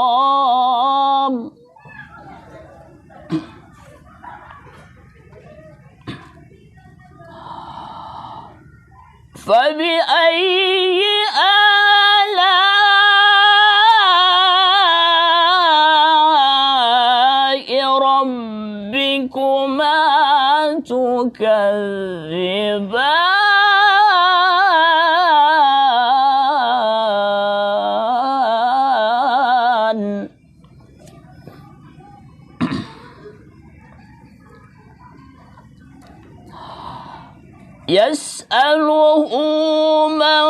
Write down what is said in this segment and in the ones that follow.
الإكرام فبأي آلاء ربكما تكذبان يسأله من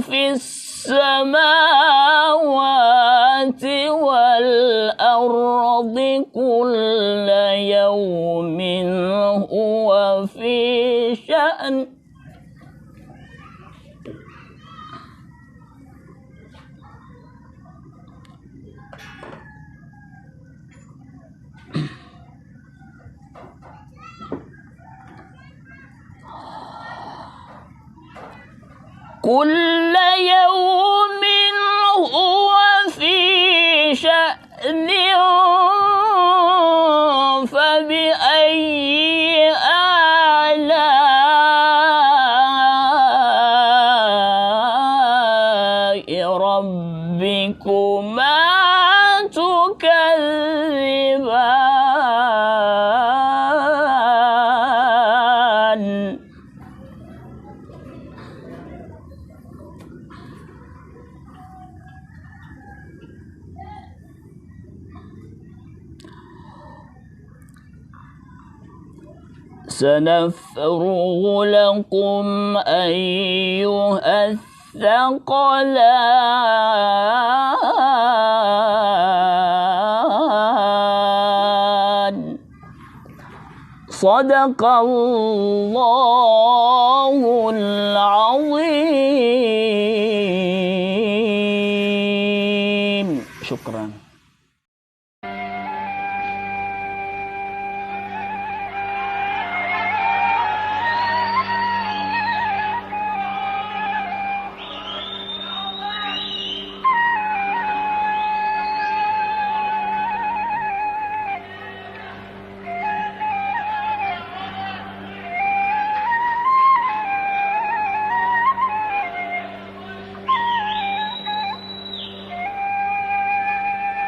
في السماوات والأرض كل يوم هو في شأن كل يوم هو في شأن فبأي آلاء ربكما تكذبان سنفرغ لكم أيها الثقلان صدق الله العظيم. شكرا.